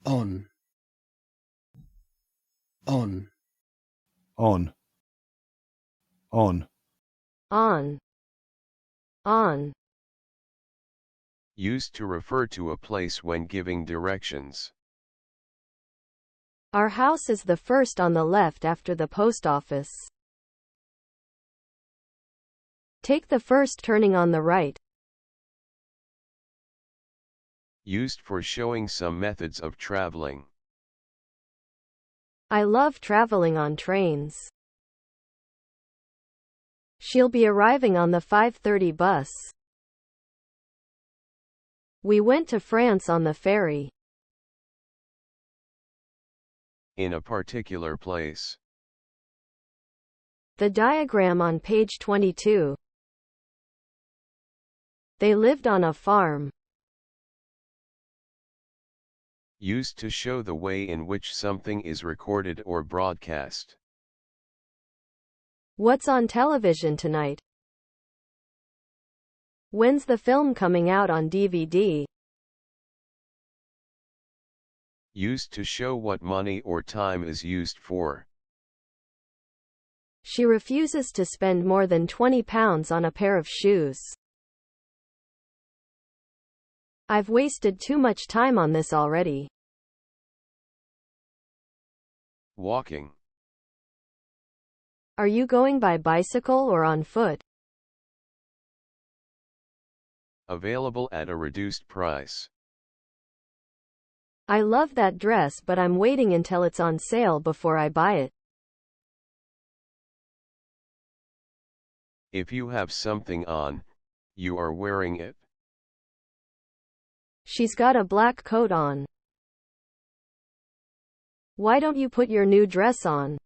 on, on, on, on, on, on. Used to refer to a place when giving directions. Our house is the first on the left after the post office. Take the first turning on the right. Used for showing some methods of traveling. I love traveling on trains. She'll be arriving on the 5:30 bus. We went to France on the ferry. In a particular place. The diagram on page 22. They lived on a farm. Used to show the way in which something is recorded or broadcast. What's on television tonight? When's the film coming out on DVD? Used to show what money or time is used for. She refuses to spend more than £20 on a pair of shoes. I've wasted too much time on this already. Walking. Are you going by bicycle or on foot? Available at a reduced price. I love that dress, but I'm waiting until it's on sale before I buy it. If you have something on, you are wearing it. She's got a black coat on. Why don't you put your new dress on?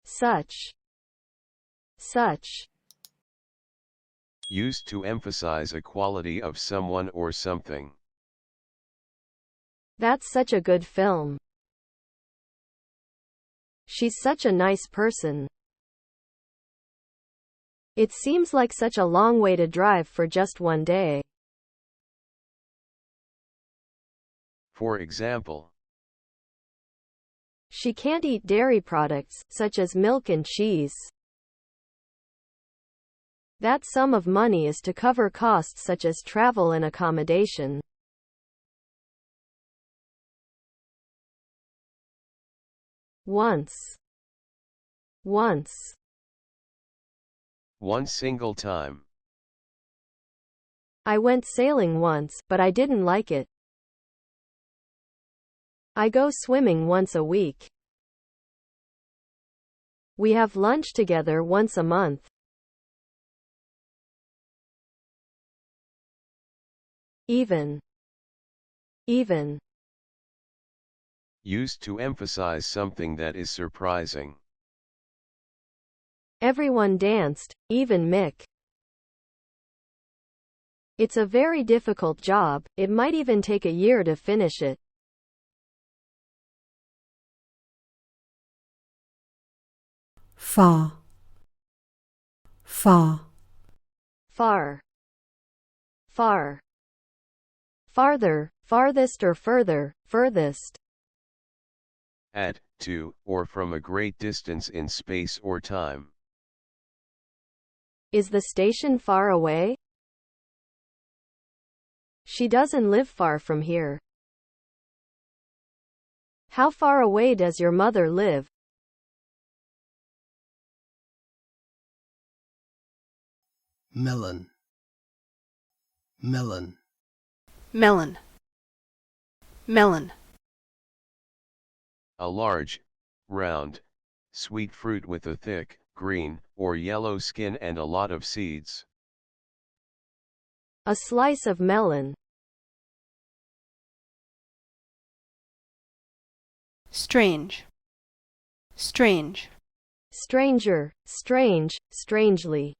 Such. Such. Used to emphasize a quality of someone or something. That's such a good film. She's such a nice person. It seems like such a long way to drive for just one day. For example, she can't eat dairy products, such as milk and cheese. That sum of money is to cover costs such as travel and accommodation. Once. Once. One single time. I went sailing once, but I didn't like it. I go swimming once a week. We have lunch together once a month. Even. Even. Used to emphasize something that is surprising. Everyone danced, even Mick. It's a very difficult job, it might even take a year to finish it. Far, far, Far. Far. Farther, farthest or further, furthest. At, to, or from a great distance in space or time. Is the station far away? She doesn't live far from here. How far away does your mother live? melon, melon, melon, melon, A large, round, sweet fruit with a thick, green, or yellow skin and a lot of seeds. A slice of melon. strange, strange, Stranger, strange, strangely.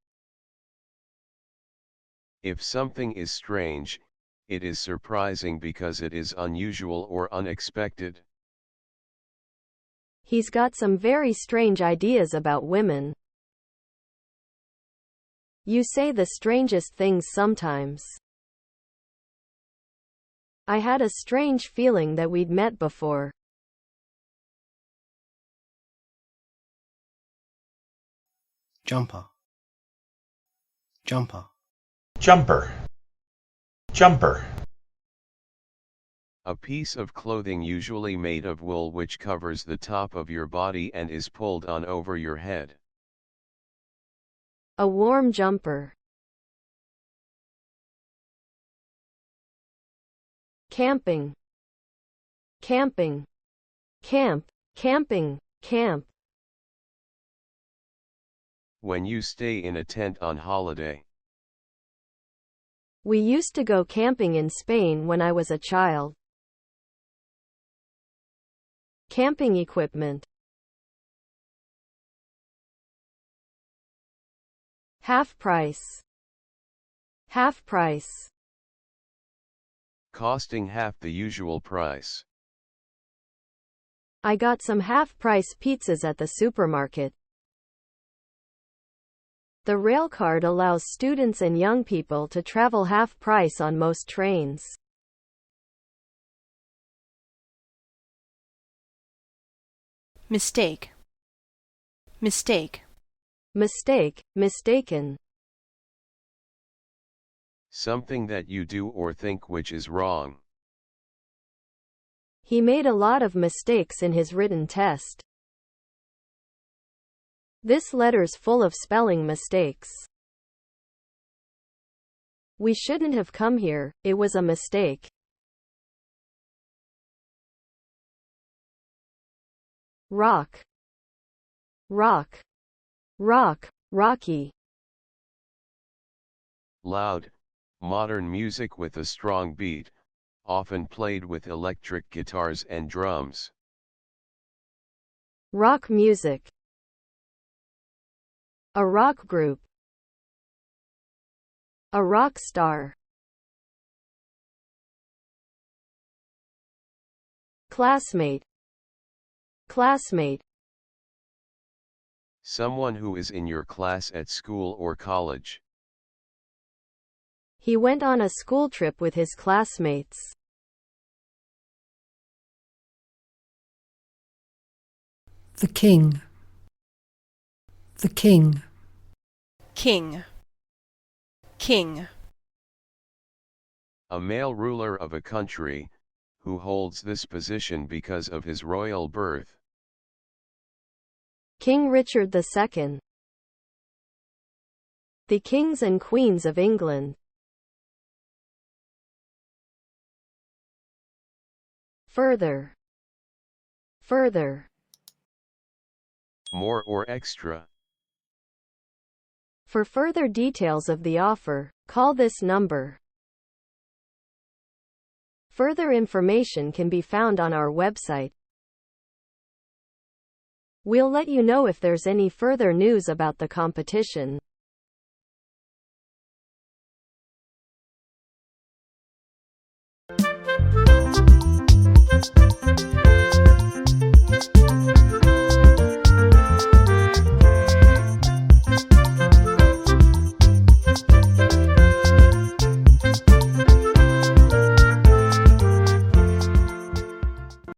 If something is strange, it is surprising because it is unusual or unexpected. He's got some very strange ideas about women. You say the strangest things sometimes. I had a strange feeling that we'd met before. Jumper. Jumper. Jumper. Jumper. A piece of clothing usually made of wool which covers the top of your body and is pulled on over your head. A warm jumper. Camping. Camping. Camp. Camping. Camp. When you stay in a tent on holiday. We used to go camping in Spain when I was a child. Camping equipment. Half price. Half price. Costing half the usual price. I got some half-price pizzas at the supermarket. The railcard allows students and young people to travel half-price on most trains. Mistake. Mistake. Mistake, mistaken. Something that you do or think which is wrong. He made a lot of mistakes in his written test. This letter's full of spelling mistakes. We shouldn't have come here, it was a mistake. Rock. Rock. Rock, rocky. Loud, modern music with a strong beat, often played with electric guitars and drums. Rock music. A rock group. A rock star. Classmate. Classmate. Someone who is in your class at school or college. He went on a school trip with his classmates. The king. The king. King. King. A male ruler of a country, who holds this position because of his royal birth. King Richard II. The kings and queens of England. Further. Further. More or extra. For further details of the offer, call this number. Further information can be found on our website. We'll let you know if there's any further news about the competition.